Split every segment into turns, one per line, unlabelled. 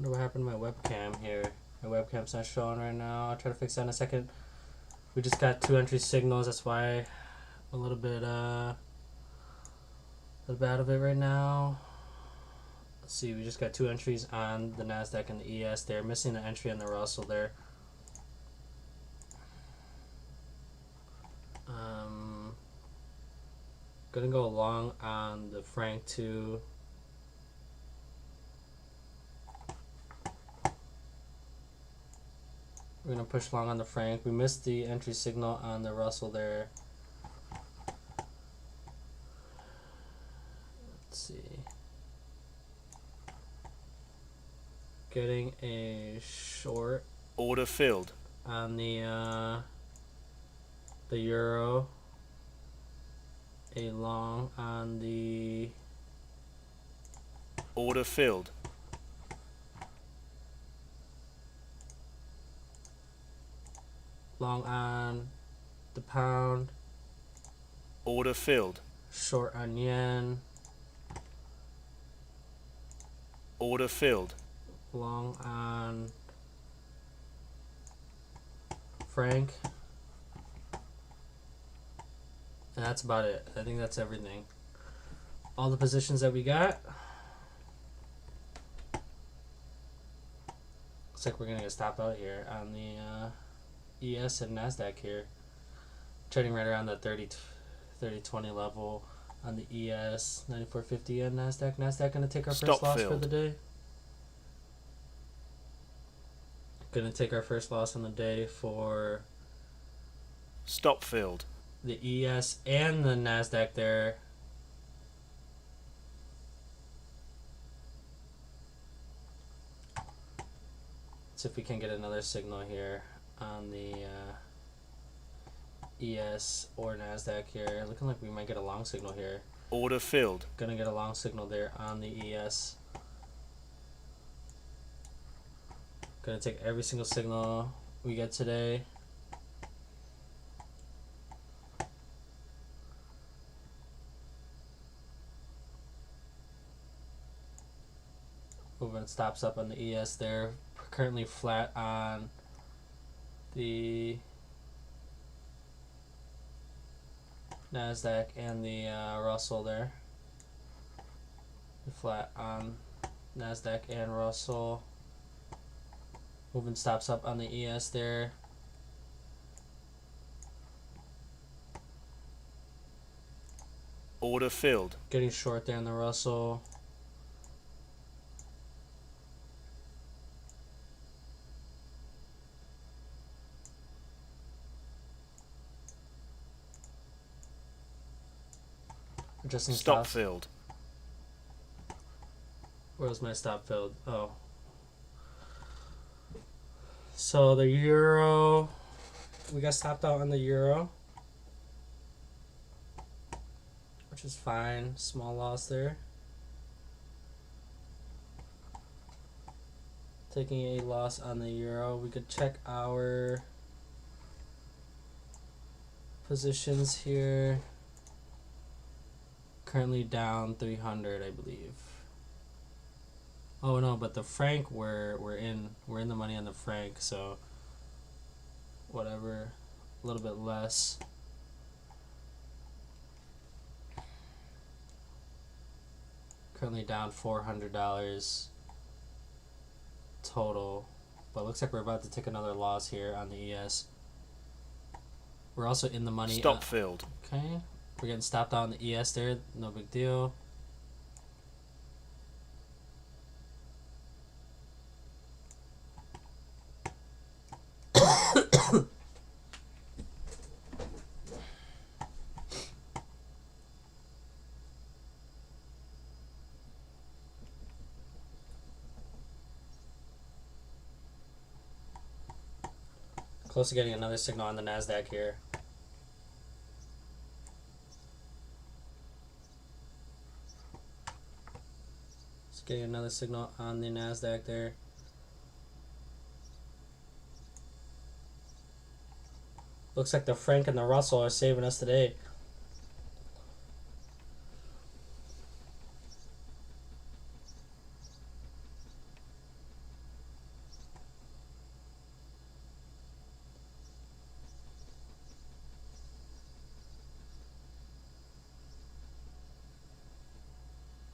Wonder what happened to my webcam here. My webcam's not showing right now. I'll try to fix that in a second. We just got 2 entry signals, that's why a little bit out of it right now. Let's see, we just got 2 entries on the NASDAQ and the ES. They're missing an entry on the Russell there. Gonna go long on the Frank too. We're gonna push long on the Frank. We missed the entry signal on the Russell there. Let's see. Getting a short.
Order filled.
On the euro. A long on the.
Order filled.
Long on the pound.
Order filled.
Short on yen.
Order filled.
Long on Frank. And that's about it. I think that's everything. All the positions that we got. Looks like we're gonna get stopped out here on the ES and NASDAQ here. Trading right around the 30-20 level on the ES, 94.50 and NASDAQ. NASDAQ gonna take our first loss for the day. Gonna take our first loss on the day for
stop filled.
The ES and the NASDAQ there. Let's see if we can get another signal here on the ES or NASDAQ here. Looking like we might get a long signal here.
Order filled.
Gonna get a long signal there on the ES. Gonna take every single signal we get today. Movement stops up on the ES there. Currently flat on the NASDAQ and the Russell there. Flat on NASDAQ and Russell. Movement stops up on the ES there.
Order filled.
Getting short there on the Russell. Adjusting
stop
stops.
filled.
Where's my stop filled? Oh. So the euro, we got stopped out on the euro, which is fine. Small loss there. Taking a loss on the euro. We could check our positions here. Currently down 300, I believe. Oh no, but the franc we're in the money on the franc, so whatever, a little bit less. Currently down $400 total, but looks like we're about to take another loss here on the ES. We're also in the money.
Stop filled.
Okay. We're getting stopped out on the ES there, no big deal. Close to getting another signal on the NASDAQ here. Getting another signal on the NASDAQ there. Looks like the Frank and the Russell are saving us today.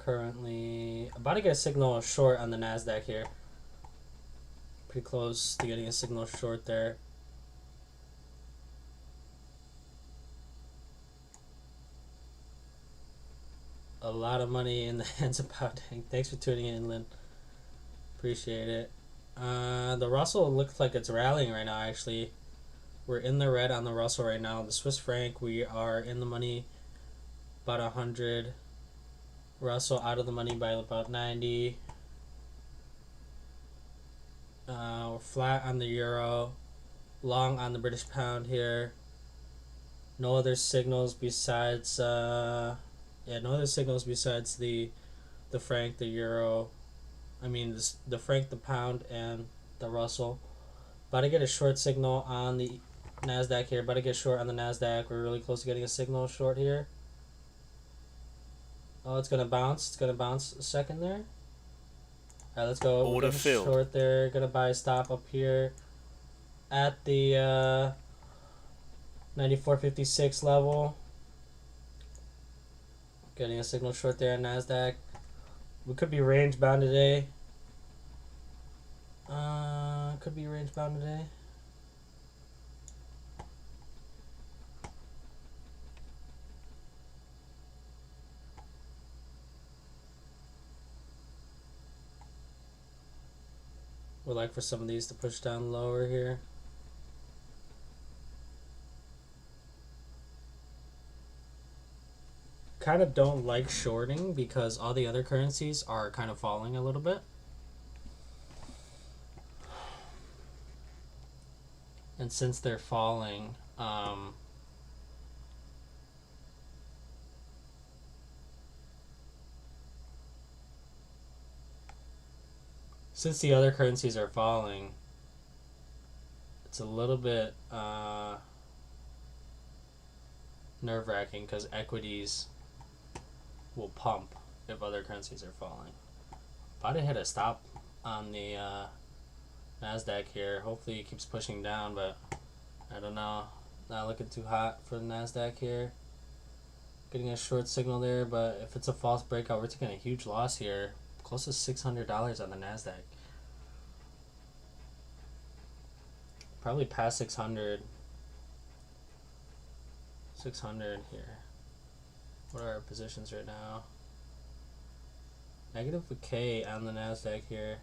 currently about to get a signal short on the NASDAQ here. Pretty close to getting a signal short there. A lot of money in the hands of Powdang. Thanks for tuning in, Lynn. Appreciate it. The Russell looks like it's rallying right now, actually. We're in the red on the Russell right now. The Swiss franc, we are in the money about 100. Russell out of the money by about 90. We're flat on the euro. Long on the British pound here. No other signals besides no other signals besides the franc, the euro. I mean the franc, the pound, and the Russell. About to get a short signal on the NASDAQ here. About to get short on the NASDAQ. We're really close to getting a signal short here. Oh, it's gonna bounce. It's gonna bounce a second there. All right, let's go.
Order
We're
filled.
short there. Gonna buy a stop up here at the 94.56 level. Getting a signal short there on NASDAQ. We could be range bound today. Could be range bound today. Would like for some of these to push down lower here. Kind of don't like shorting because all the other currencies are kind of falling a little bit. And since they're falling, since the other currencies are falling, it's a little bit nerve-wracking because equities will pump if other currencies are falling. About to hit a stop on the NASDAQ here. Hopefully it keeps pushing down, but I don't know. Not looking too hot for the NASDAQ here. Getting a short signal there, but if it's a false breakout, we're taking a huge loss here. Close to $600 on the NASDAQ. Probably past 600. 600 here. What are our positions right now? Negative a K on the NASDAQ here.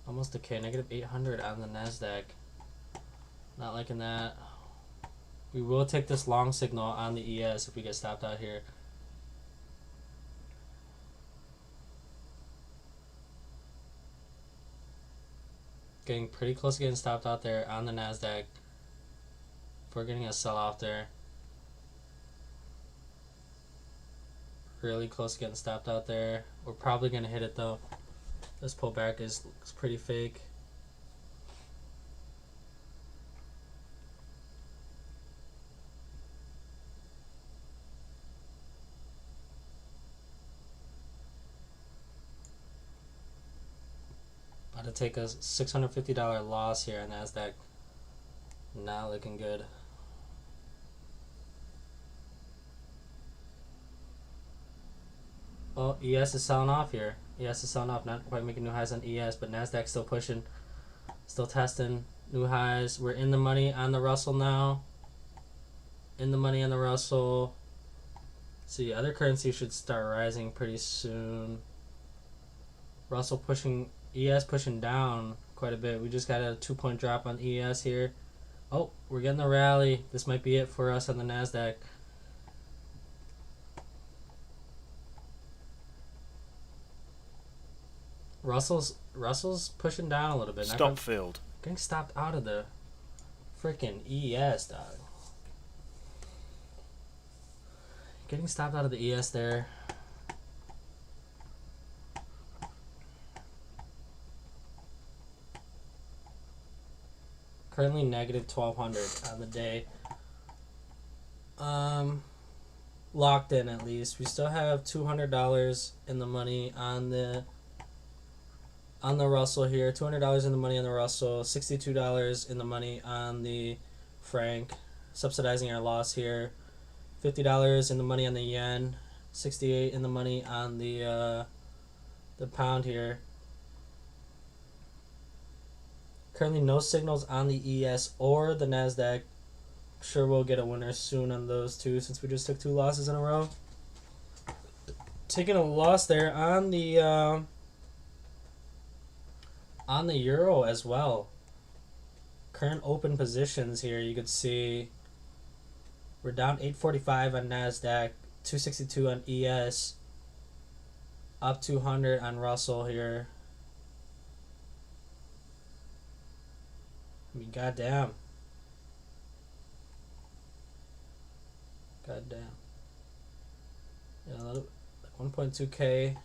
Almost a K. Negative 800 on the NASDAQ. Not liking that. We will take this long signal on the ES if we get stopped out here. Getting pretty close to getting stopped out there on the NASDAQ. If we're getting a sell off there. Really close to getting stopped out there. We're probably going to hit it though. This pullback looks pretty fake. About to take a $650 loss here on NASDAQ. Not looking good. Oh, ES is selling off here. ES is selling off. Not quite making new highs on ES, but NASDAQ still pushing. Still testing new highs. We're in the money on the Russell now. In the money on the Russell. See, other currencies should start rising pretty soon. Russell pushing, ES pushing down quite a bit. We just got a 2-point drop on ES here. Oh, we're getting the rally. This might be it for us on the NASDAQ. Russell's pushing down a little bit.
Stop filled.
Getting stopped out of the freaking ES, dog. Getting stopped out of the ES there. Currently negative 1,200 on the day. Locked in at least. We still have $200 in the money on the Russell here. $200 in the money on the Russell. $62 in the money on the franc. Subsidizing our loss here. $50 in the money on the yen. 68 in the money on the pound here. Currently no signals on the ES or the NASDAQ. Sure we'll get a winner soon on those two since we just took 2 losses in a row. Taking a loss there on the euro as well. Current open positions here, you could see we're down 845 on NASDAQ, 262 on ES, up 200 on Russell here. I mean, goddamn. Goddamn. Yeah, a little, like 1.2K.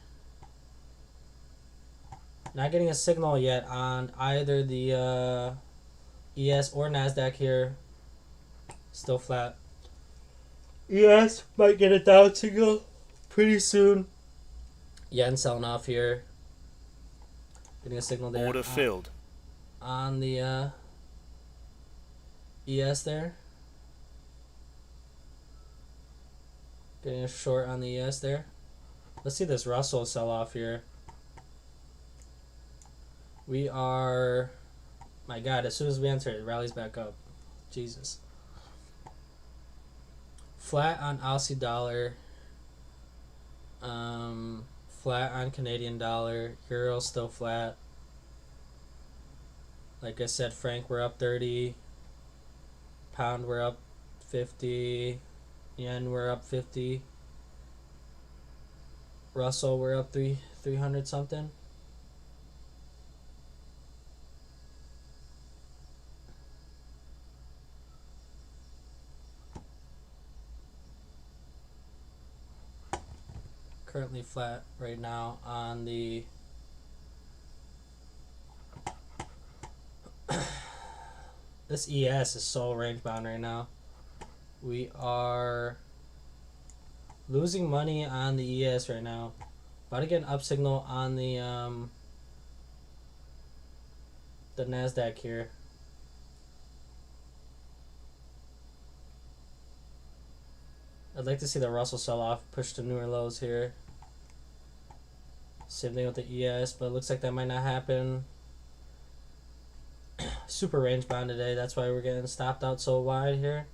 Not getting a signal yet on either the ES or NASDAQ here. Still flat. ES might get a down signal pretty soon. Yen selling off here. Getting a signal there.
Order filled.
On the ES there. Getting a short on the ES there. Let's see this Russell sell off here. We are... My God, as soon as we enter, it rallies back up. Jesus. Flat on Aussie dollar. Flat on Canadian dollar. Euro still flat. Like I said, franc we're up 30. Pound we're up 50. Yen we're up 50. Russell we're up 300 something. Currently flat right now on the this ES is so range bound right now. We are losing money on the ES right now. About to get an up signal on the NASDAQ here. I'd like to see the Russell sell off, push to newer lows here. Same thing with the ES, but it looks like that might not happen. Super range bound today, that's why we're getting stopped out so wide here.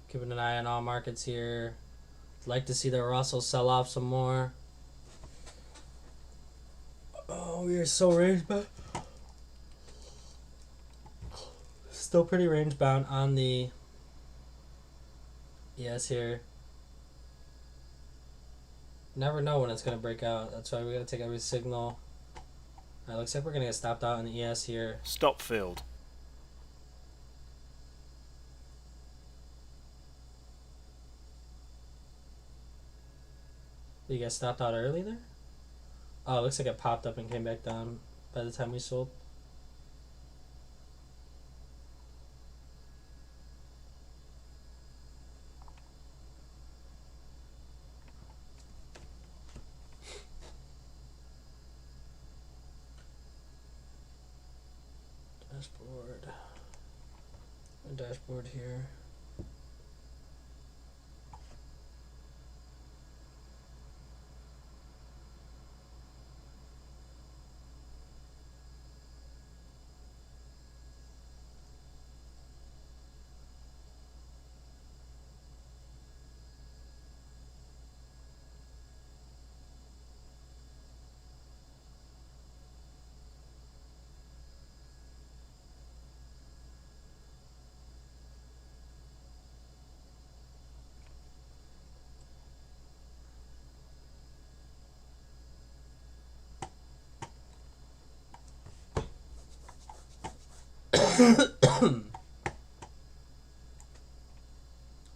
Keeping an eye on all markets here. Like to see the Russell sell off some more. Oh, we are so range bound. Still pretty range bound on the ES here. Never know when it's gonna break out. That's why we gotta take every signal. Alright, looks like we're gonna get stopped out on the ES here.
Stop filled.
Did you get stopped out early there? Oh, it looks like it popped up and came back down by the time we sold. Dashboard here.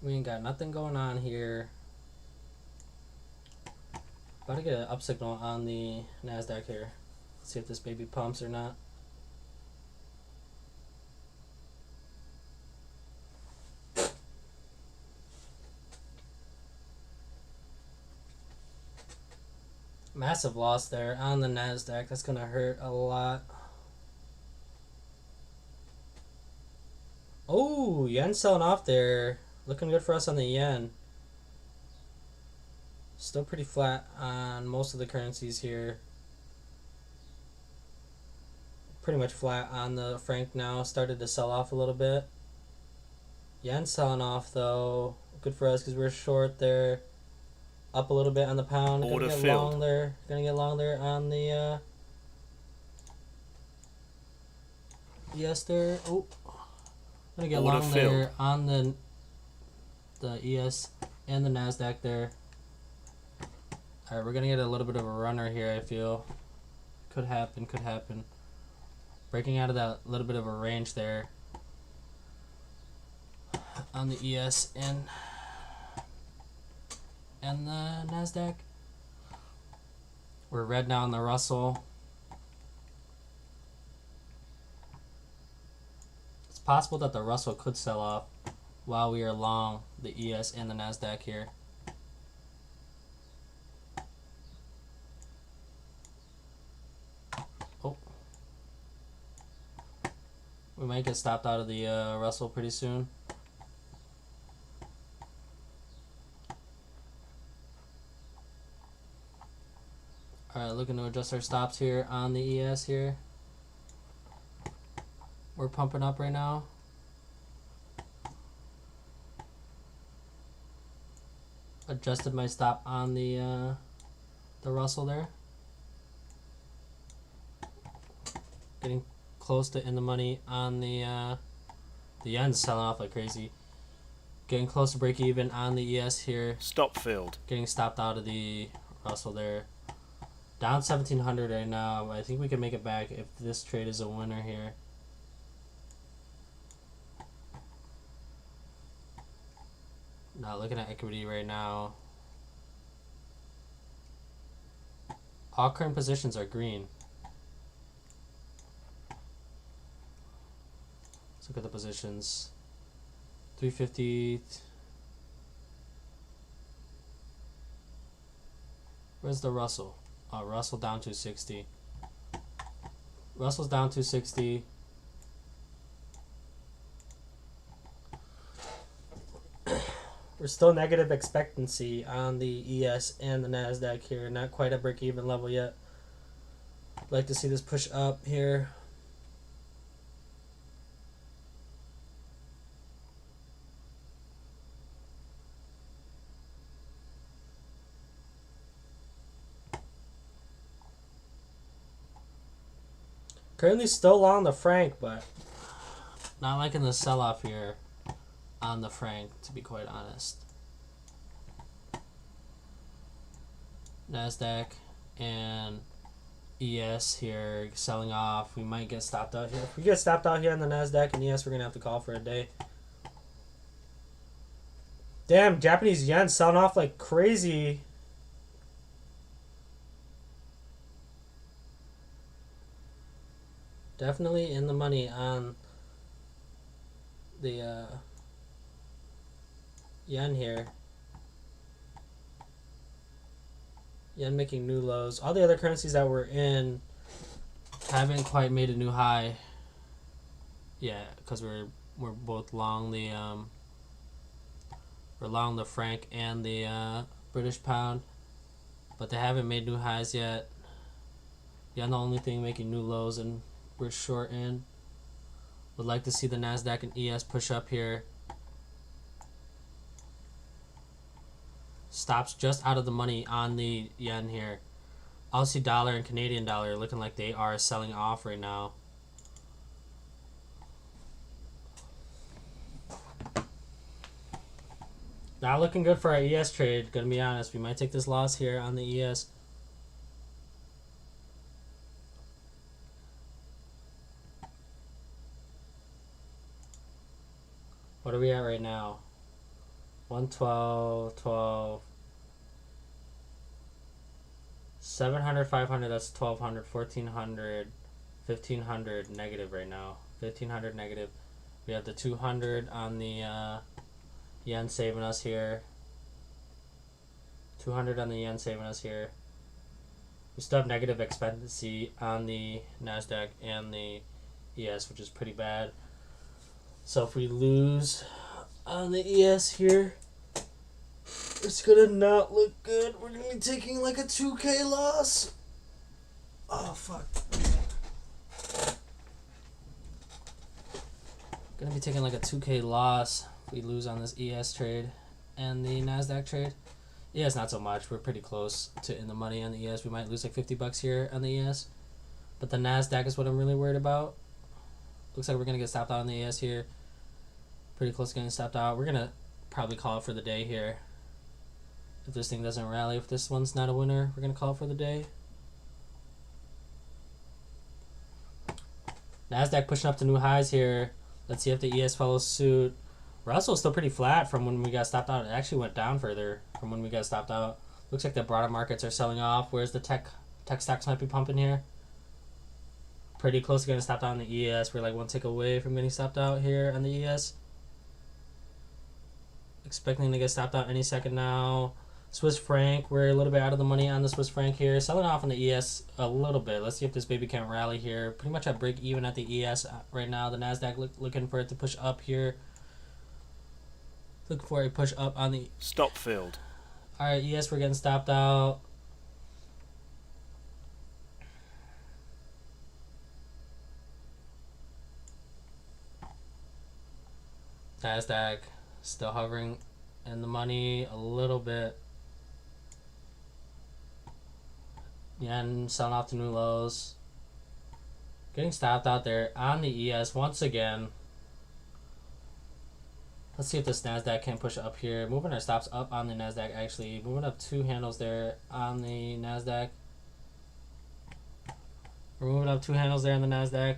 We ain't got nothing going on here. About to get an up signal on the NASDAQ here. Let's see if this baby pumps or not. Massive loss there on the NASDAQ. That's going to hurt a lot. Oh, yen selling off there. Looking good for us on the yen. Still pretty flat on most of the currencies here. Pretty much flat on the franc now. Started to sell off a little bit. Yen selling off though. Good for us because we're short there. Up a little bit on the pound. Gonna
Order
get
filled.
long there. Gonna get long there on the ES there. Oh, gonna get
Order
long
filled.
there on the ES and the NASDAQ there. Alright, we're gonna get a little bit of a runner here, I feel. Could happen, could happen. Breaking out of that little bit of a range there on the ES and the NASDAQ. We're red now on the Russell. It's possible that the Russell could sell off while we are long the ES and the NASDAQ here. Oh. We might get stopped out of the Russell pretty soon. Alright, looking to adjust our stops here on the ES here. We're pumping up right now. Adjusted my stop on the Russell there. Getting close to in the money on the yen's selling off like crazy. Getting close to break even on the ES here.
Stop filled.
Getting stopped out of the Russell there. Down 1700 right now. I think we can make it back if this trade is a winner here. Now looking at equity right now. All current positions are green. Let's look at the positions. 350. Where's the Russell? Oh, Russell down 260. Russell's down 260. We're still negative expectancy on the ES and the NASDAQ here. Not quite at break-even level yet. Like to see this push up here. Currently still long the franc, but not liking the sell-off here on the franc, to be quite honest. NASDAQ and ES here selling off. We might get stopped out here. If we get stopped out here on the NASDAQ and ES, we're going to have to call for a day. Damn, Japanese yen selling off like crazy. Definitely in the money on the yen here. Yen making new lows. All the other currencies that we're in haven't quite made a new high. Yeah, because we're both long the we're long the franc and the British pound, but they haven't made new highs yet. Yen the only thing making new lows, and we're short in. Would like to see the NASDAQ and ES push up here. Stops just out of the money on the yen here. Aussie dollar and Canadian dollar looking like they are selling off right now. Not looking good for our ES trade, gonna be honest. We might take this loss here on the ES. What are we at right now? 112, 12. 700, 500, that's 1200, 1400, 1500 negative right now. 1500 negative. We have the 200 on the yen saving us here. 200 on the yen saving us here. We still have negative expectancy on the NASDAQ and the ES, which is pretty bad. So if we lose on the ES here, it's gonna not look good. We're gonna be taking like a 2K loss. Oh fuck. Gonna be taking like a 2K loss if we lose on this ES trade and the NASDAQ trade. ES not so much. We're pretty close to in the money on the ES. We might lose like $50 here on the ES. But the NASDAQ is what I'm really worried about. Looks like we're gonna get stopped out on the ES here. Pretty close to getting stopped out. We're gonna probably call it for the day here. If this thing doesn't rally, if this one's not a winner, we're gonna call it for the day. NASDAQ pushing up to new highs here. Let's see if the ES follows suit. Russell's still pretty flat from when we got stopped out. It actually went down further from when we got stopped out. Looks like the broader markets are selling off. Whereas the tech stocks might be pumping here. Pretty close to getting stopped out on the ES. We're like one tick away from getting stopped out here on the ES. Expecting to get stopped out any second now. Swiss franc, we're a little bit out of the money on the Swiss franc here. Selling off on the ES a little bit. Let's see if this baby can rally here. Pretty much at break even at the ES right now. The NASDAQ looking for it to push up here. Looking for a push up on the...
Stop filled.
Alright, ES, we're getting stopped out. NASDAQ still hovering in the money a little bit. Yen selling off to new lows. Getting stopped out there on the ES once again. Let's see if this NASDAQ can push up here. Moving our stops up on the NASDAQ actually. Moving up 2 handles there on the NASDAQ. We're moving up 2 handles there on the NASDAQ.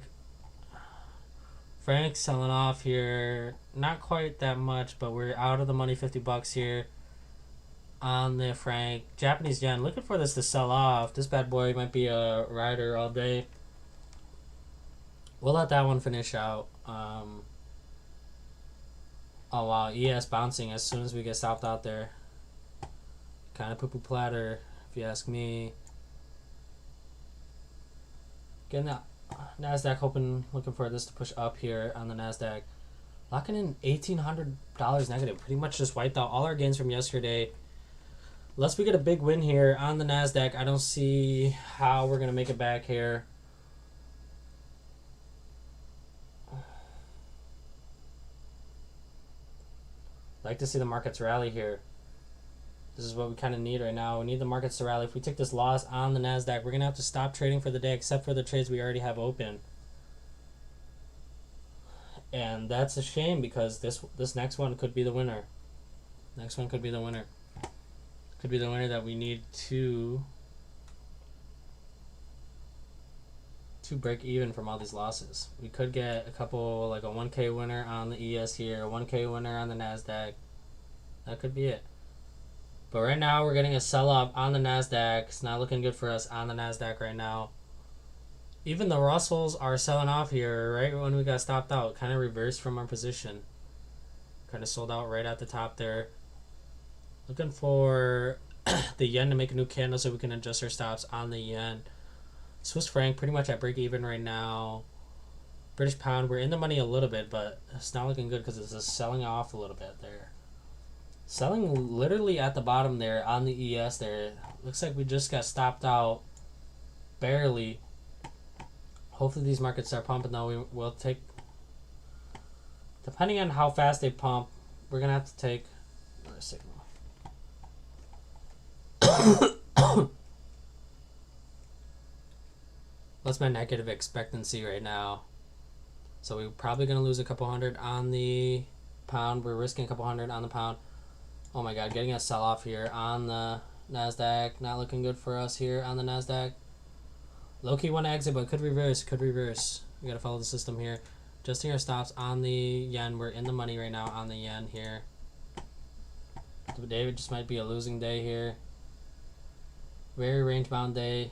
Frank selling off here. Not quite that much, but we're out of the money, $50 here on the franc. Japanese yen, looking for this to sell off. This bad boy might be a rider all day. We'll let that one finish out. Oh wow, ES bouncing as soon as we get stopped out there. Kind of poo-poo platter, if you ask me. Getting that NASDAQ hoping, looking for this to push up here on the NASDAQ. Locking in $1,800 negative. Pretty much just wiped out all our gains from yesterday. Unless we get a big win here on the NASDAQ, I don't see how we're going to make it back here. Like to see the markets rally here. This is what we kind of need right now. We need the markets to rally. If we take this loss on the NASDAQ, we're going to have to stop trading for the day except for the trades we already have open. And that's a shame because this next one could be the winner. Next one could be the winner. Could be the winner that we need to break even from all these losses. We could get a couple, like a 1K winner on the ES here, a 1K winner on the NASDAQ. That could be it. But right now we're getting a sell-off on the NASDAQ. It's not looking good for us on the NASDAQ right now. Even the Russells are selling off here right when we got stopped out. Kind of reversed from our position. Kind of sold out right at the top there. Looking for the yen to make a new candle so we can adjust our stops on the yen. Swiss franc pretty much at break even right now. British pound, we're in the money a little bit, but it's not looking good because it's just selling off a little bit there. Selling literally at the bottom there on the ES there. Looks like we just got stopped out barely. Hopefully these markets start pumping though. We'll take, depending on how fast they pump, we're going to have to take another signal. What's my negative expectancy right now? So we're probably going to lose a couple hundred on the pound. We're risking a couple hundred on the pound. Oh my god, getting a sell-off here on the NASDAQ. Not looking good for us here on the NASDAQ. Low-key want to exit, but could reverse. Could reverse. We got to follow the system here. Adjusting our stops on the yen. We're in the money right now on the yen here. Today just might be a losing day here. Very range-bound day.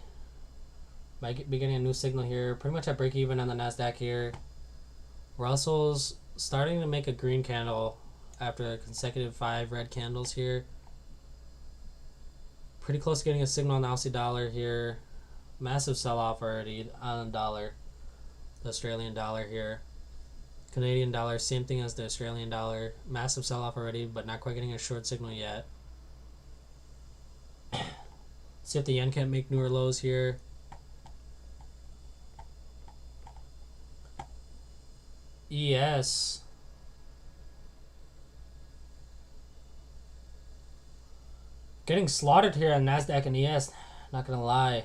Might be getting a new signal here. Pretty much at break-even on the NASDAQ here. Russell's starting to make a green candle after a consecutive 5 red candles here. Pretty close to getting a signal on the Aussie dollar here. Massive sell-off already on the dollar. The Australian dollar here. Canadian dollar, same thing as the Australian dollar. Massive sell-off already, but not quite getting a short signal yet. See if the yen can't make newer lows here. ES. Getting slaughtered here on NASDAQ and ES. Not gonna lie.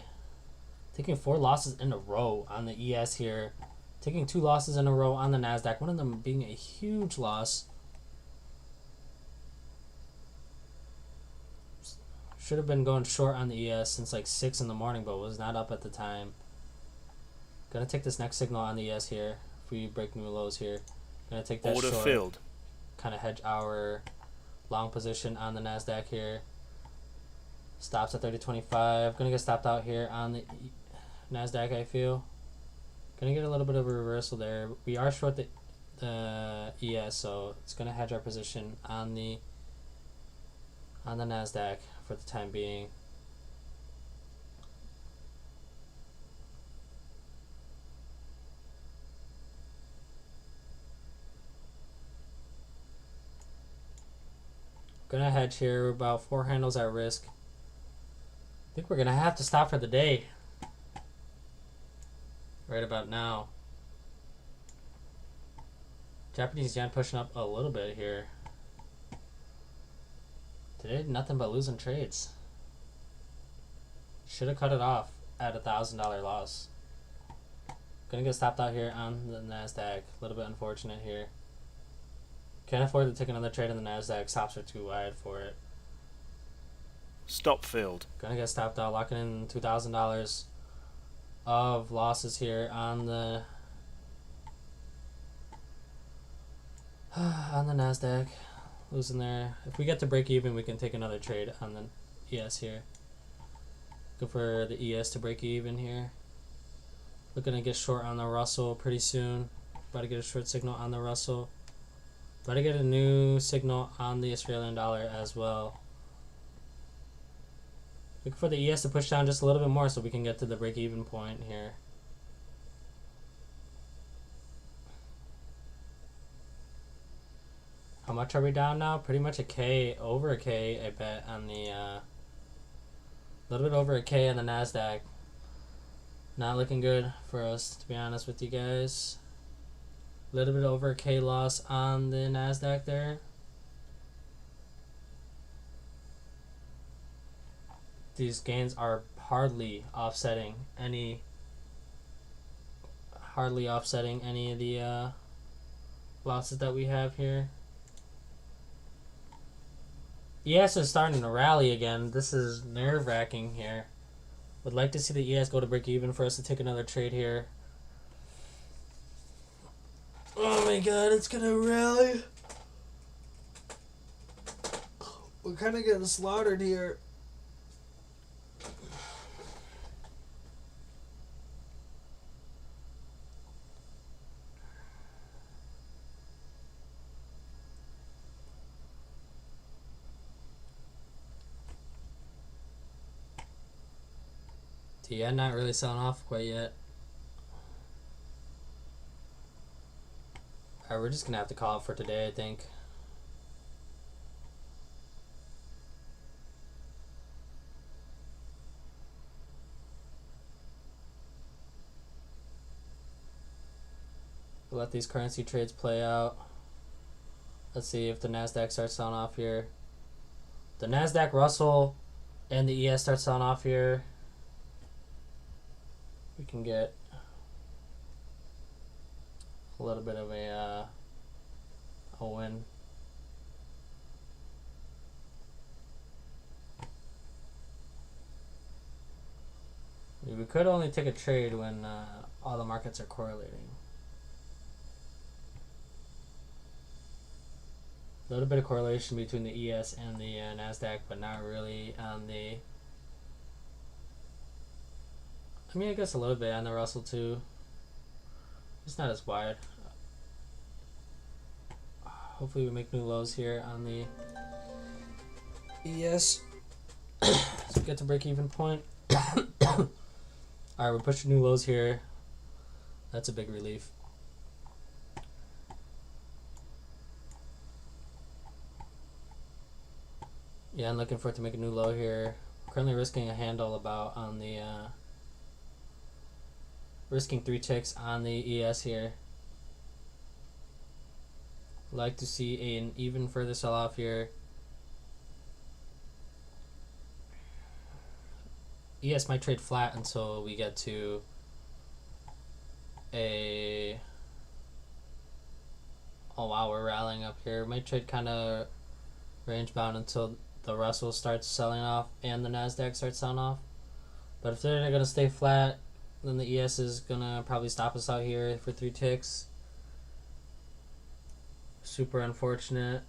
Taking 4 losses in a row on the ES here. Taking 2 losses in a row on the NASDAQ. One of them being a huge loss. Should have been going short on the ES since like 6 in the morning, but was not up at the time. Gonna take this next signal on the ES here. If we break new lows here. Gonna take that
Order
short.
filled.
Kind of hedge our long position on the NASDAQ here. Stops at 30.25. Gonna get stopped out here on the NASDAQ, I feel. Gonna get a little bit of a reversal there. We are short the ES, so it's gonna hedge our position on the NASDAQ for the time being. Gonna hedge here, about 4 handles at risk. I think we're gonna have to stop for the day right about now. Japanese yen pushing up a little bit here. Today, nothing but losing trades. Should have cut it off at $1,000 loss. Gonna get stopped out here on the NASDAQ. A little bit unfortunate here. Can't afford to take another trade in the NASDAQ. Stops are too wide for it.
Stop filled.
Gonna get stopped out. Locking in $2,000 of losses here on the NASDAQ. Losing there. If we get to break even, we can take another trade on the ES here. Go for the ES to break even here. Looking to get short on the Russell pretty soon. About to get a short signal on the Russell. About to get a new signal on the Australian dollar as well. Looking for the ES to push down just a little bit more so we can get to the break-even point here. How much are we down now? Pretty much a K, over a K, I bet, on the, a little bit over a K on the NASDAQ. Not looking good for us, to be honest with you guys. A little bit over a K loss on the NASDAQ there. These gains are hardly offsetting any of the losses that we have here. ES is starting to rally again. This is nerve-wracking here. Would like to see the ES go to break even for us to take another trade here. Oh my god, it's gonna rally. We're kind of getting slaughtered here. The yen not really selling off quite yet. Alright, we're just gonna have to call it for today, I think. We'll let these currency trades play out. Let's see if the NASDAQ starts selling off here. The NASDAQ, Russell, and the ES start selling off here. We can get a little bit of a win. We could only take a trade when all the markets are correlating. A little bit of correlation between the ES and the NASDAQ, but not really on the... I mean, I guess a little bit on the Russell too. It's not as wide. Hopefully we make new lows here on the ES. So get to break even point. All right, we're pushing new lows here. That's a big relief. Yeah, I'm looking for it to make a new low here. Currently risking a handle about on the risking 3 ticks on the ES here. Like to see an even further sell off here. ES might trade flat until we get to a. Oh wow, we're rallying up here. Might trade kind of range bound until the Russell starts selling off and the Nasdaq starts selling off. But if they're gonna stay flat, then the ES is gonna probably stop us out here for 3 ticks. Super unfortunate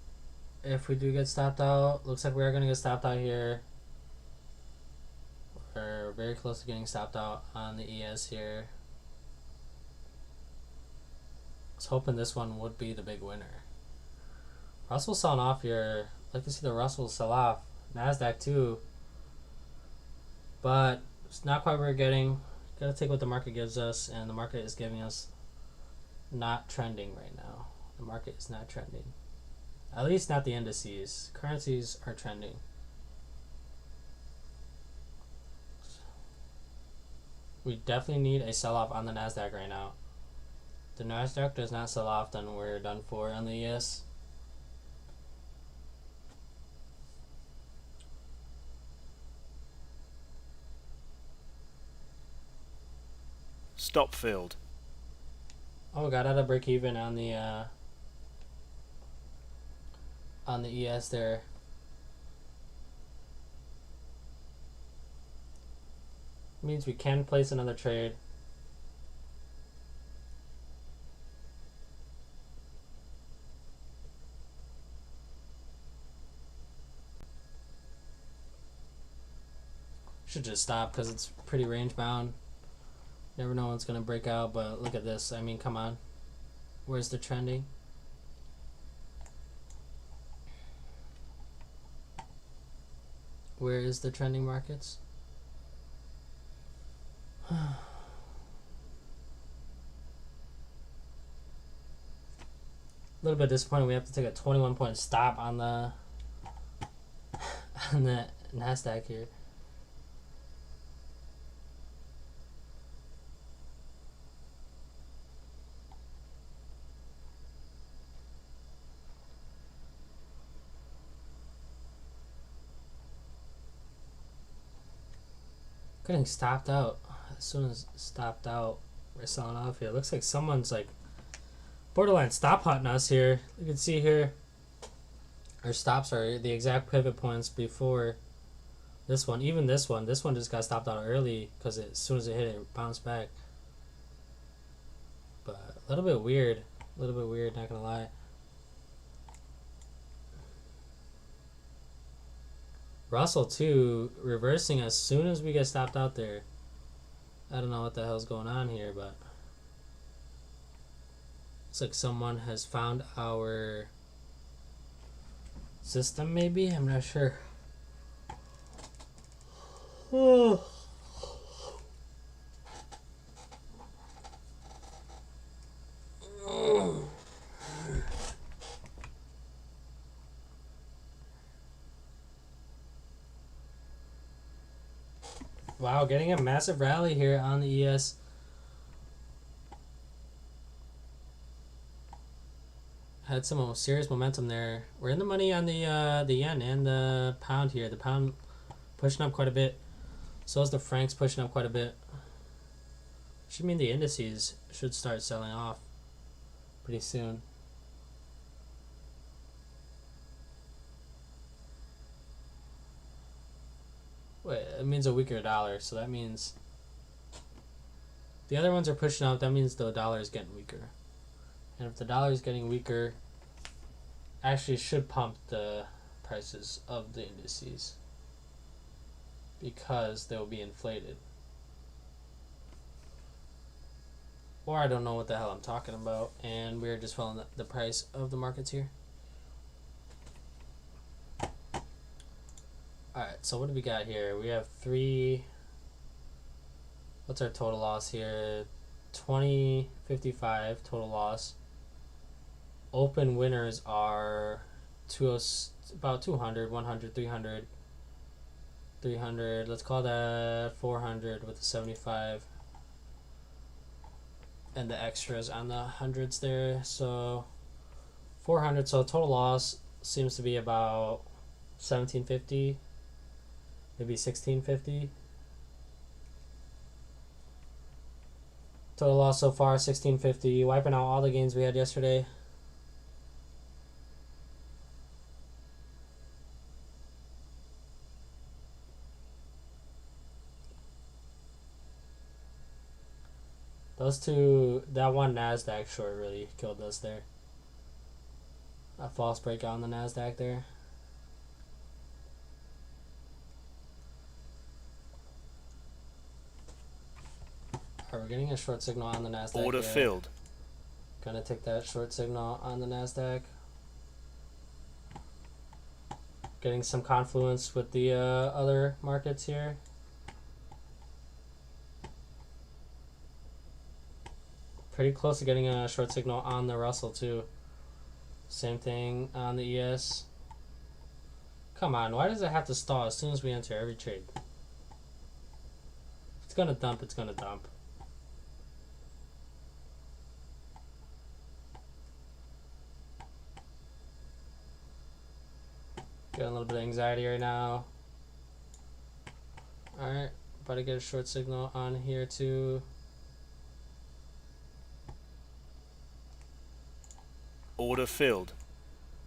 if we do get stopped out. Looks like we are gonna get stopped out here. We're very close to getting stopped out on the ES here. I was hoping this one would be the big winner. Russell selling off here. I'd like to see the Russell sell off. Nasdaq too. But it's not quite what we're getting. Gotta take what the market gives us, and the market is giving us not trending right now. The market is not trending. At least not the indices. Currencies are trending. We definitely need a sell-off on the Nasdaq right now. If the Nasdaq does not sell off, then we're done for on the ES.
Stop filled.
Oh, got out of break even on the ES there. Means we can place another trade. Should just stop because it's pretty range bound. Never know when it's gonna break out, but look at this. I mean, come on. Where's the trending? Where is the trending markets? A little bit disappointed. We have to take a 21-point stop on the on the Nasdaq here. Getting stopped out. As soon as stopped out, we're selling off here. Looks like someone's like borderline stop hunting us here. You can see here our stops are the exact pivot points before this one. Even this one just got stopped out early because as soon as it hit, it bounced back. But a little bit weird, not gonna lie. Russell too, reversing as soon as we get stopped out there. I don't know what the hell's going on here, but it's like someone has found our system maybe? I'm not sure. Wow, getting a massive rally here on the ES. Had some serious momentum there. We're in the money on the yen and the pound here. The pound pushing up quite a bit. So is the francs pushing up quite a bit. Should mean the indices should start selling off pretty soon. Wait, it means a weaker dollar, so that means the other ones are pushing up. That means the dollar is getting weaker. And if the dollar is getting weaker, actually should pump the prices of the indices because they will be inflated. Or I don't know what the hell I'm talking about, and we're just following the price of the markets here. Alright, so what do we got here? We have 3 What's our total loss here? 20.55 total loss. Open winners are about 200, 100, 300, 300. Let's call that 400 with the 75 and the extras on the hundreds there. So 400. So total loss seems to be about 1750, maybe 1650. Total loss so far 1650, wiping out all the gains we had yesterday. Those two, that one NASDAQ short really killed us there. A false breakout on the NASDAQ there. Alright, we're getting a short signal on the NASDAQ.
Order
here.
filled.
Gonna take that short signal on the NASDAQ. Getting some confluence with the other markets here. Pretty close to getting a short signal on the Russell too. Same thing on the ES. Come on, why does it have to stall as soon as we enter every trade? If it's gonna dump, it's gonna dump. Getting a little bit of anxiety right now. Alright, about to get a short signal on here too.
Order filled.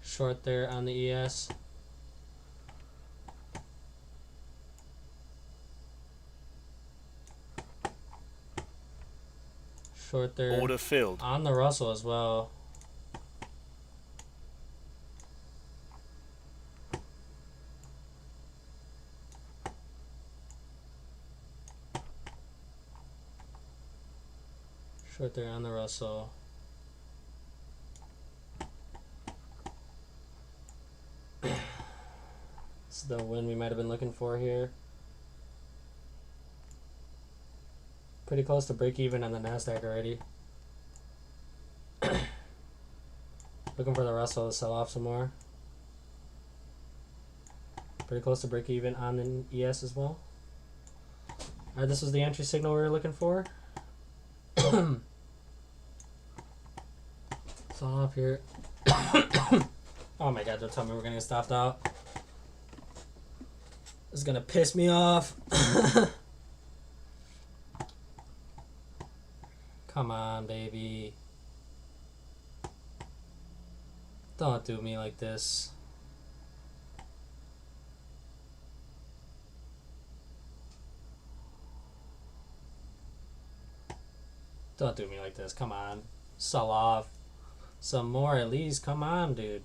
Short there on the ES. Short there.
Order filled.
On the Russell as well. Short there on the Russell. This is the win we might have been looking for here. Pretty close to break even on the NASDAQ already. Looking for the Russell to sell off some more. Pretty close to break even on the ES as well. Alright, this was the entry signal we were looking for. Sell off here. Oh my god, don't tell me we're gonna get stopped out. This is gonna piss me off. Come on, baby. Don't do me like this. Don't do me like this. Come on. Sell off. Some more at least. Come on, dude.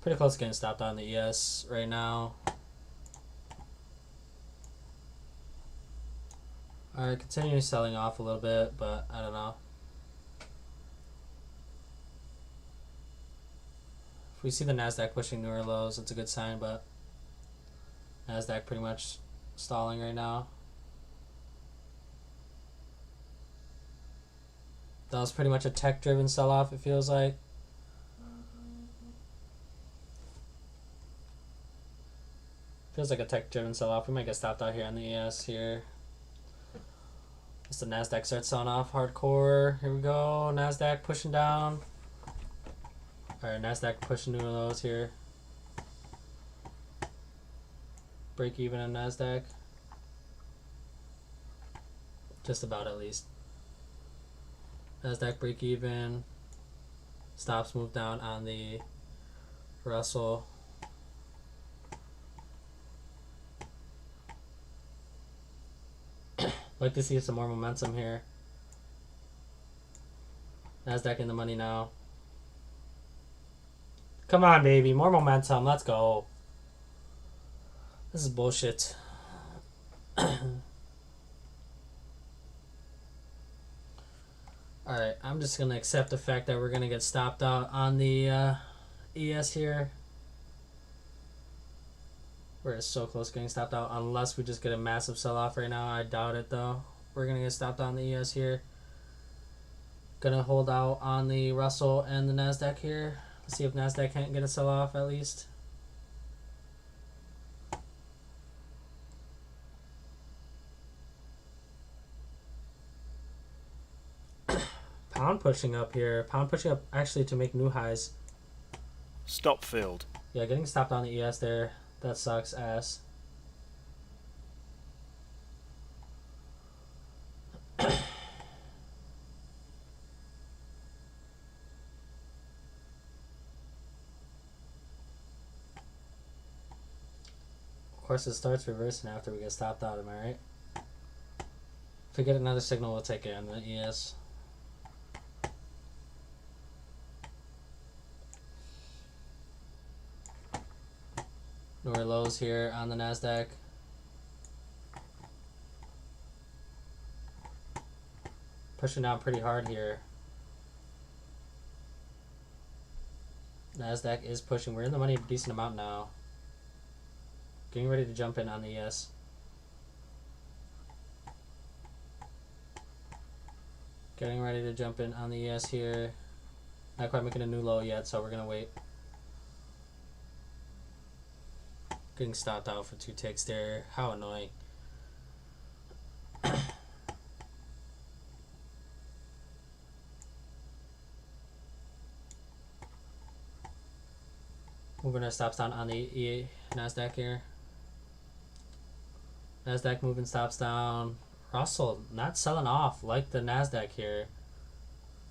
Pretty close to getting stopped on the ES right now. Alright, continue selling off a little bit, but I don't know. If we see the NASDAQ pushing newer lows, it's a good sign, but NASDAQ pretty much stalling right now. That was pretty much a tech-driven sell-off, it feels like. Feels like a tech-driven sell-off. We might get stopped out here on the ES here. As the NASDAQ starts selling off hardcore. Here we go. NASDAQ pushing down. Alright, NASDAQ pushing new lows here. Break even on NASDAQ. Just about at least. NASDAQ break even. Stops move down on the Russell. Like to see some more momentum here. NASDAQ in the money now. Come on, baby. More momentum. Let's go. This is bullshit. Alright, I'm just going to accept the fact that we're going to get stopped out on the ES here. We're so close to getting stopped out unless we just get a massive sell-off right now. I doubt it though. We're gonna get stopped out on the ES here. Gonna hold out on the Russell and the NASDAQ here. Let's see if NASDAQ can't get a sell-off at least. Pound pushing up here. Pound pushing up actually to make new highs.
Stop filled.
Yeah, getting stopped on the ES there. That sucks ass. Of course, it starts reversing after we get stopped out, am I right? If we get another signal, we'll take it on the ES. Lower lows here on the NASDAQ. Pushing down pretty hard here. NASDAQ is pushing. We're in the money a decent amount now. Getting ready to jump in on the ES. Getting ready to jump in on the ES here. Not quite making a new low yet, so we're going to wait. Getting stopped out for 2 ticks there. How annoying. Moving our stops down on the NASDAQ here. NASDAQ moving stops down. Russell not selling off like the NASDAQ here.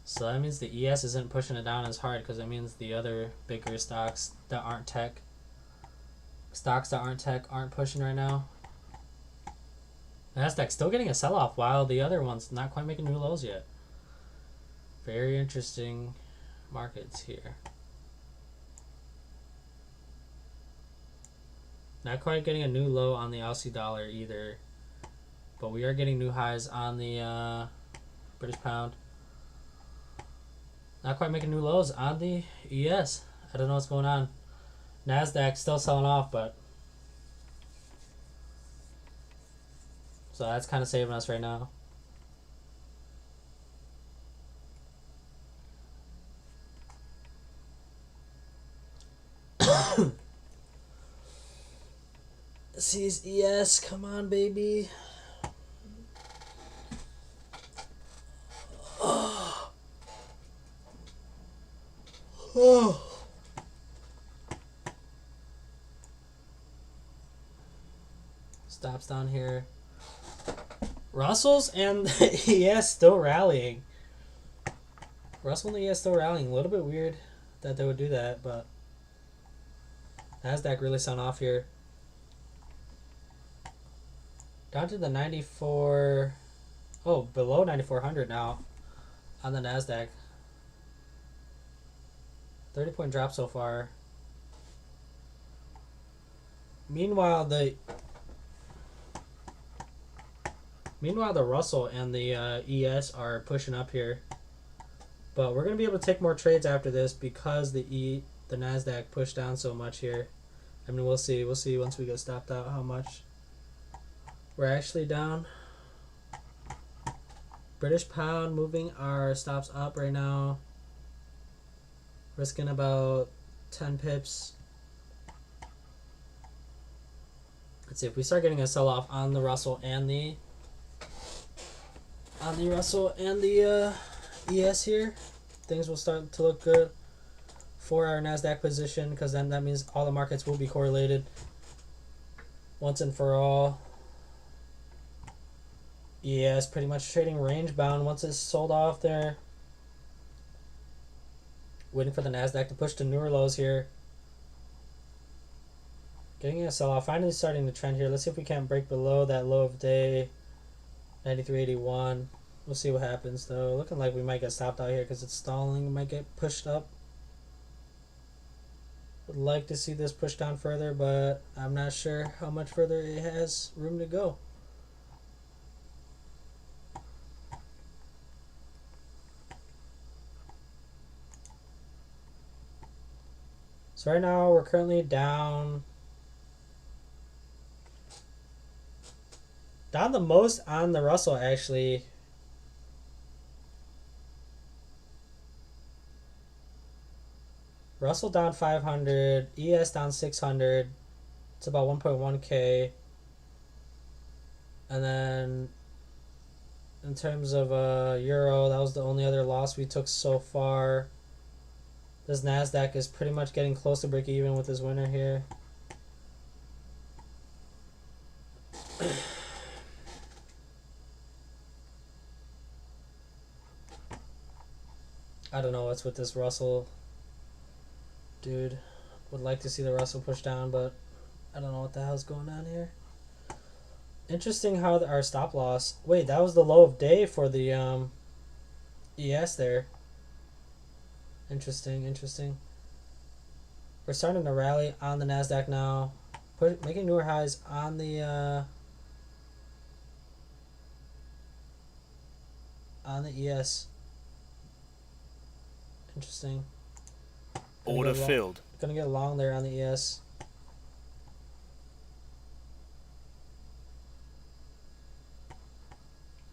So that means the ES isn't pushing it down as hard because it means the other bigger stocks that aren't tech. Stocks that aren't tech aren't pushing right now. NASDAQ still getting a sell-off while the other one's not quite making new lows yet. Very interesting markets here. Not quite getting a new low on the Aussie dollar either. But we are getting new highs on the British pound. Not quite making new lows on the ES. I don't know what's going on. NASDAQ still selling off, but so that's kind of saving us right now. Sees ES, come on, baby. Oh. Oh. Stops down here. Russell's and the ES still rallying. Russell and the ES still rallying. A little bit weird that they would do that, but NASDAQ really sound off here. Down to the 94. Oh, below 9,400 now on the NASDAQ. 30-point drop so far. Meanwhile, the Russell and the ES are pushing up here. But we're going to be able to take more trades after this because the NASDAQ pushed down so much here. I mean, we'll see. We'll see once we get stopped out how much we're actually down. British pound moving our stops up right now. Risking about 10 pips. Let's see if we start getting a sell-off on the Russell and the ES here. Things will start to look good for our NASDAQ position because then that means all the markets will be correlated once and for all. ES pretty much trading range bound once it's sold off there. Waiting for the NASDAQ to push to newer lows here. Getting a sell-off. Finally starting the trend here. Let's see if we can't break below that low of the day. 93.81. We'll see what happens though. Looking like we might get stopped out here because it's stalling. We might get pushed up. Would like to see this pushed down further, but I'm not sure how much further it has room to go. So right now we're currently down Down the most on the Russell, actually. Russell down 500, ES down 600. It's about 1.1k. And then in terms of Euro, that was the only other loss we took so far. This NASDAQ is pretty much getting close to break even with this winner here. I don't know what's with this Russell. Dude, would like to see the Russell push down, but I don't know what the hell's going on here. Interesting how our stop loss. Wait, that was the low of day for the ES there. Interesting. We're starting to rally on the NASDAQ now. Making newer highs on the ES. Interesting.
Order filled.
Gonna get long there on the ES.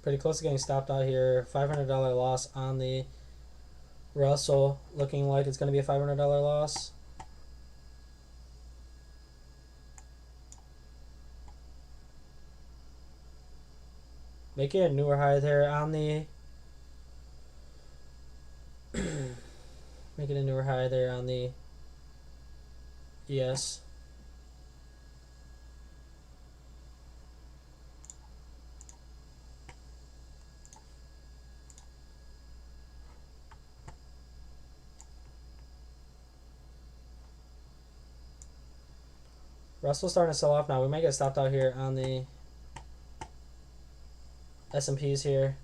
Pretty close to getting stopped out here. $500 loss on the Russell. Looking like it's gonna be a $500 loss. Making a newer high there on the making a newer high there on the ES. Russell's starting to sell off now. We might get stopped out here on the S&Ps here.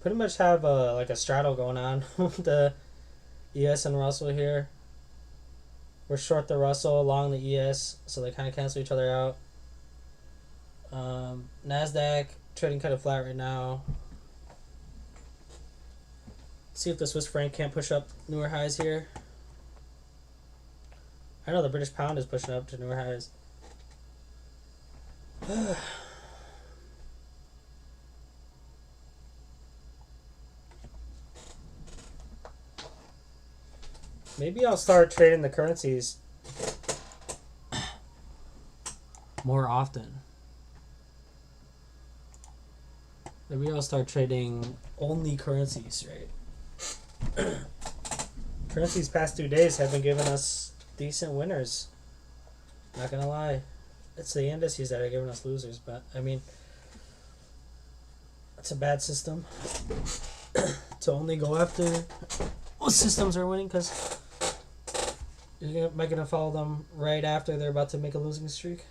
Pretty much have like a straddle going on with the ES and Russell here. We're short the Russell, long the ES, so they kind of cancel each other out. NASDAQ trading kind of flat right now. See if the Swiss franc can't push up newer highs here. I know the British pound is pushing up to newer highs. Maybe I'll start trading the currencies more often. Maybe I'll start trading only currencies, right? Currencies past 2 days have been giving us decent winners. Not gonna lie. It's the indices that are giving us losers, but I mean, it's a bad system to only go after what systems are winning, because you're gonna follow them right after they're about to make a losing streak.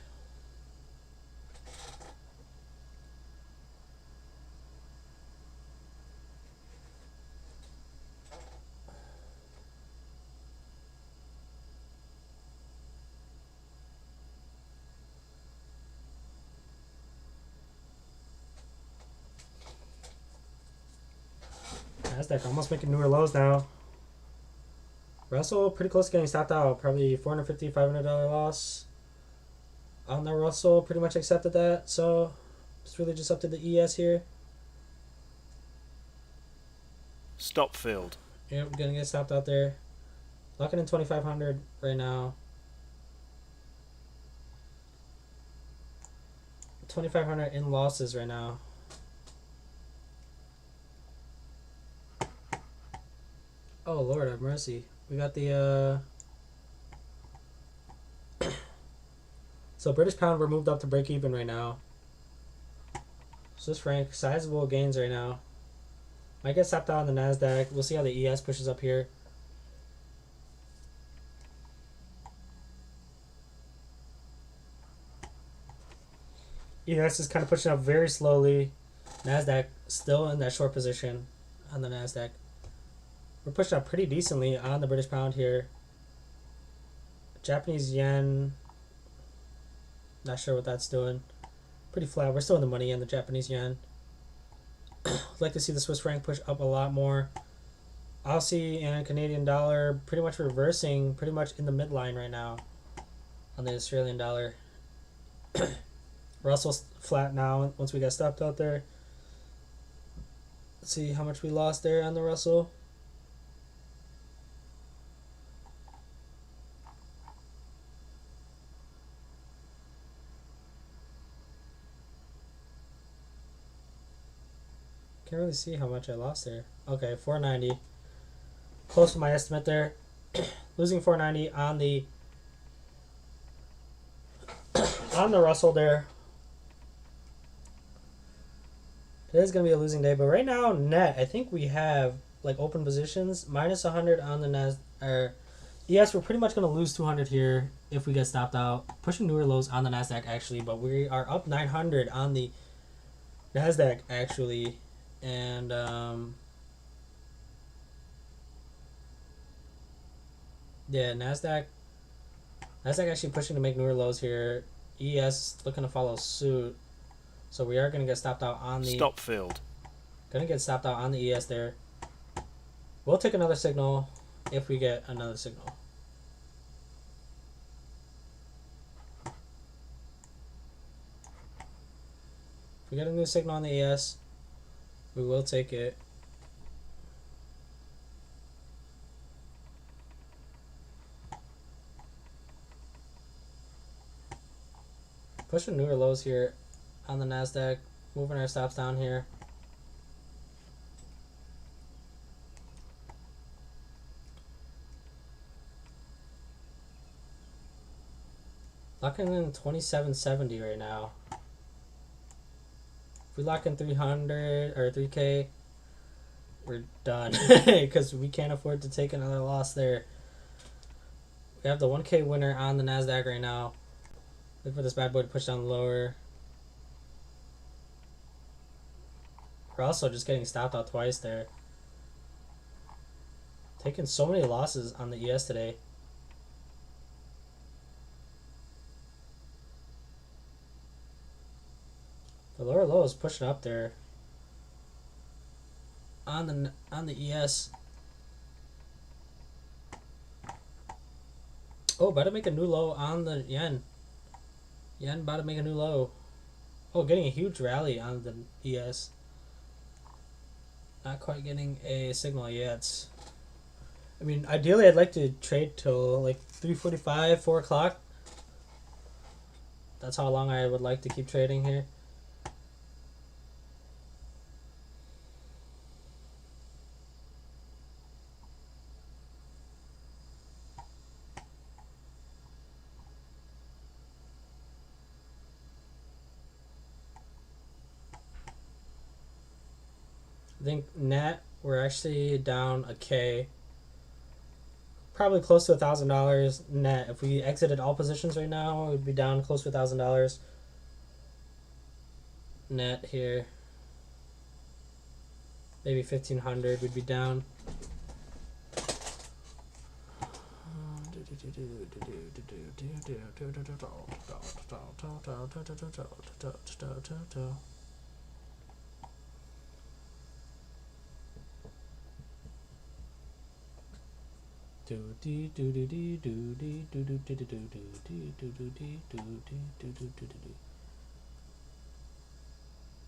NASDAQ almost making newer lows now. Russell pretty close to getting stopped out. Probably $450, $500 loss on the Russell. Pretty much accepted that. So it's really just up to the ES here.
Stop filled.
Yep, gonna get stopped out there. Locking in 2,500 right now. 2,500 in losses right now. Oh Lord have mercy. We got the so British pound, we're moved up to break even right now. Swiss franc, sizable gains right now. Might get stopped out on the NASDAQ. We'll see how the ES pushes up here. ES is kind of pushing up very slowly. NASDAQ still in that short position on the NASDAQ. We're pushing up pretty decently on the British pound here. Japanese yen, not sure what that's doing. pretty flat. We're still in the money in the Japanese yen. I'd like to see the Swiss franc push up a lot more. Aussie and Canadian dollar pretty much reversing, pretty much in the midline right now on the Australian dollar. Russell's flat now once we got stopped out there. Let's see how much we lost there on the Russell. Can't really see how much I lost there. Okay, 490. Close to my estimate there. Losing 490 on the Russell there. It is gonna be a losing day, but right now net, I think we have like open positions minus 100 on the Nas. Or yes, we're pretty much gonna lose 200 here if we get stopped out. Pushing newer lows on the Nasdaq actually, but we are up 900 on the Nasdaq actually, and yeah, Nasdaq actually pushing to make newer lows here. ES looking to follow suit. So we are going to get stopped out on the...
Stop filled.
Going to get stopped out on the ES there. We'll take another signal if we get another signal. If we get a new signal on the ES, we will take it. Pushing newer lows here on the Nasdaq, moving our stops down here. Locking in 2770 right now. If we lock in 300 or 3K, we're done because we can't afford to take another loss there. We have the 1K winner on the Nasdaq right now. Look for this bad boy to push down lower. We're also just getting stopped out twice there. Taking so many losses on the ES today. The lower low is pushing up there. On the ES. Oh, about to make a new low on the yen. Yen about to make a new low. Oh, getting a huge rally on the ES. Not quite getting a signal yet. I mean, ideally I'd like to trade till like 3:45, 4 o'clock. That's how long I would like to keep trading here. I think net we're actually down a K. Probably close to $1,000 net. If we exited all positions right now, we'd be down close to $1,000 net here. Maybe 1,500 would be down.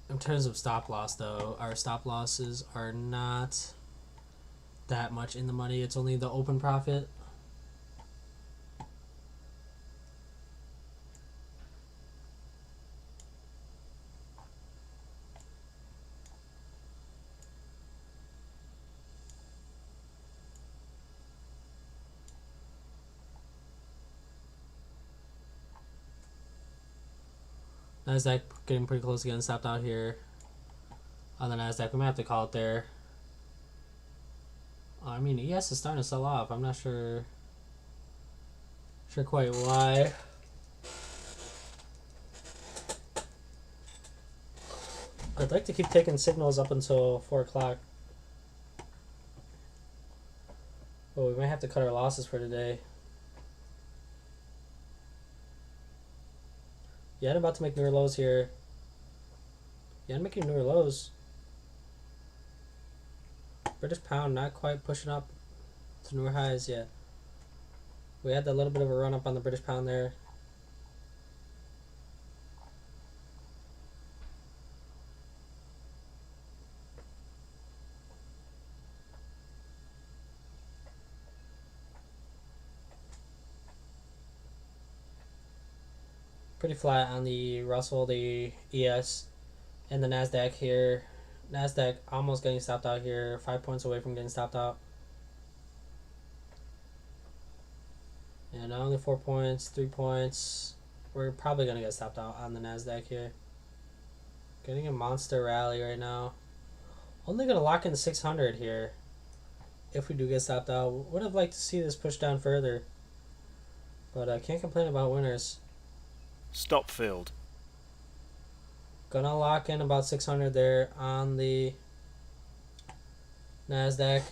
In terms of stop loss, though, our stop losses are not that much in the money. It's only the open profit. Nasdaq getting pretty close to getting stopped out here on the Nasdaq. We might have to call it there. I mean, ES is starting to sell off. I'm not sure quite why. I'd like to keep taking signals up until 4 o'clock. But we might have to cut our losses for today. Yeah, I'm about to make newer lows here. Yeah, I'm making newer lows. British pound not quite pushing up to newer highs yet. We had that little bit of a run up on the British pound there. Pretty flat on the Russell, the ES, and the NASDAQ here. NASDAQ almost getting stopped out here, 5 points away from getting stopped out. And only 4 points, 3 points. We're probably going to get stopped out on the NASDAQ here. Getting a monster rally right now. Only going to lock in 600 here if we do get stopped out. Would have liked to see this push down further. But I can't complain about winners.
Stop filled.
Gonna lock in about 600 there on the NASDAQ.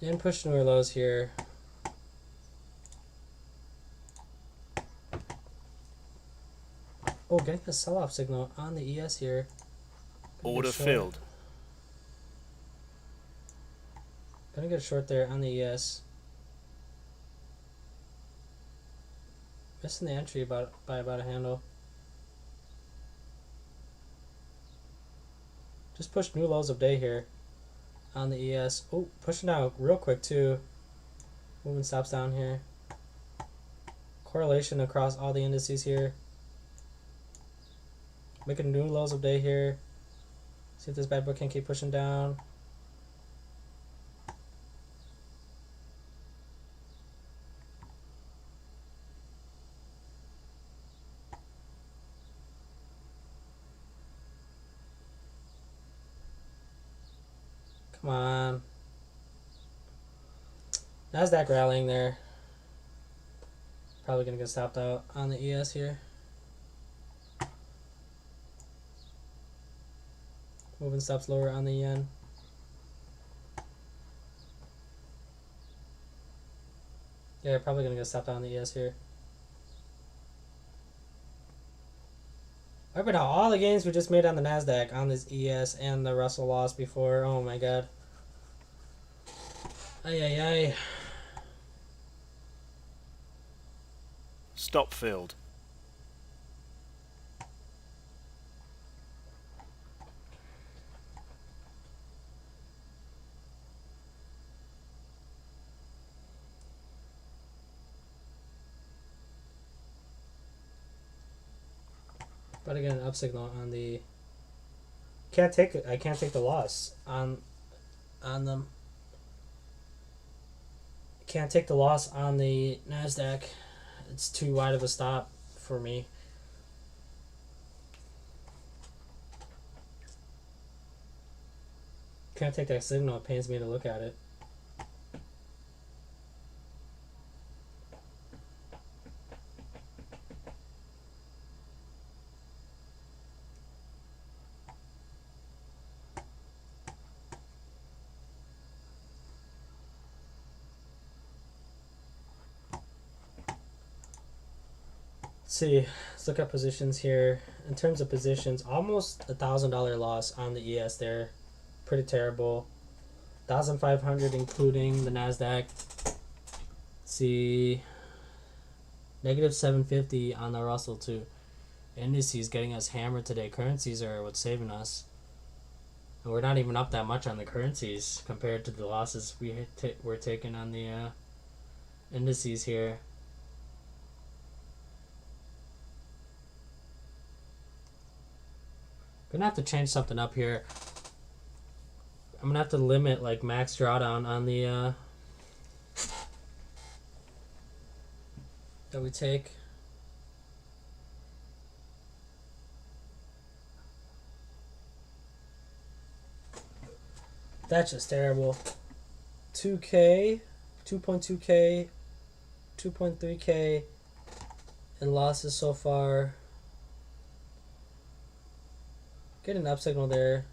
Didn't push newer lows here. Oh, getting a sell-off signal on the ES here.
Order filled.
Gonna get a short there on the ES. Missing the entry by about a handle. Just pushed new lows of day here on the ES. Oh, pushing out real quick too. Moving stops down here. Correlation across all the indices here. Making new lows of day here. See if this bad boy can keep pushing down. Come on. NASDAQ rallying there. Probably going to get stopped out on the ES here. Moving stops lower on the yen. Yeah, probably going to get stopped out on the ES here. Wiping out all the gains we just made on the NASDAQ on this ES and the Russell loss before. Oh my god. Ay ay ay.
Stop filled.
But again, up signal on the. I can't take the loss on them. Can't take the loss on the NASDAQ. It's too wide of a stop for me. Can't take that signal. It pains me to look at it. See, let's look at positions here. In terms of positions, almost $1,000 loss on the ES there. Pretty terrible. 1,500 including the NASDAQ. See, negative 750 on the Russell too. indices getting us hammered today. Currencies are what's saving us. And we're not even up that much on the currencies compared to the losses we're taking on the indices here. Gonna have to change something up here. I'm gonna have to limit like max drawdown on the that we take. That's just terrible. 2K, 2.2K, 2.3K in losses so far. Get an up signal there.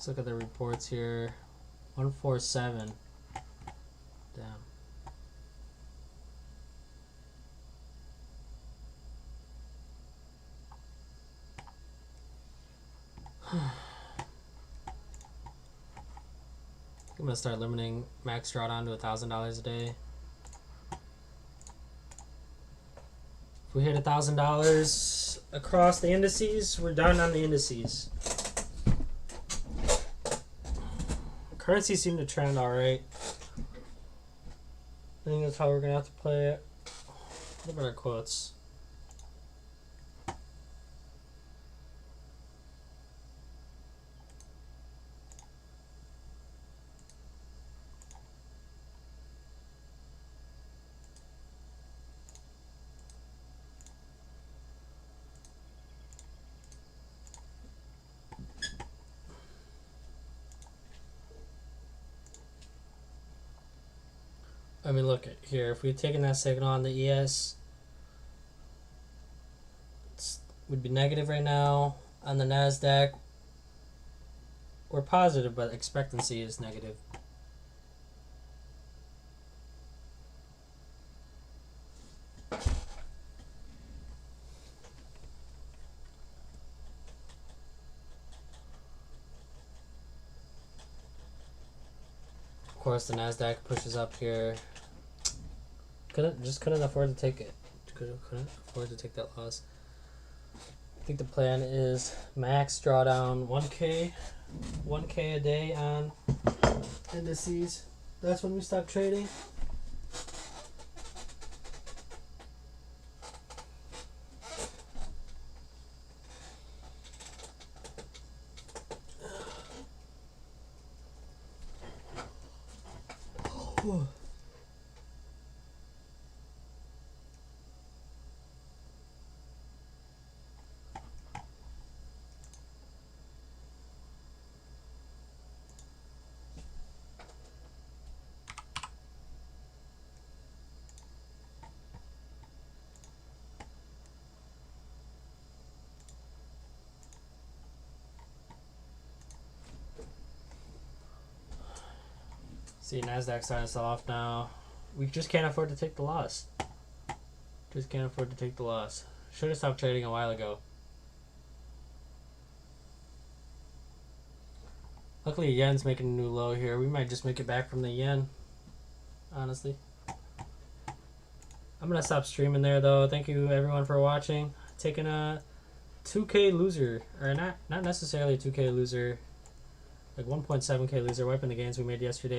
Let's look at the reports here. 147. Damn. I'm gonna start limiting max drawdown to $1,000 a day. If we hit $1,000 across the indices, we're done on the indices. Currencies seem to trend alright. I think that's how we're gonna have to play it. What about our quotes? I mean, look at here. If we'd taken that signal on the ES, we'd be negative right now. On the NASDAQ, we're positive, but expectancy is negative. Of course, the NASDAQ pushes up here. Couldn't afford to take it. Couldn't afford to take that loss. I think the plan is max drawdown 1K a day on indices. That's when we stop trading. See, NASDAQ starting to sell off now. We just can't afford to take the loss. Just can't afford to take the loss. Should have stopped trading a while ago. Luckily, yen's making a new low here. We might just make it back from the yen, honestly. I'm going to stop streaming there, though. Thank you, everyone, for watching. Taking a 2K loser. Or not necessarily a 2K loser. Like 1.7K loser. Wiping the gains we made yesterday.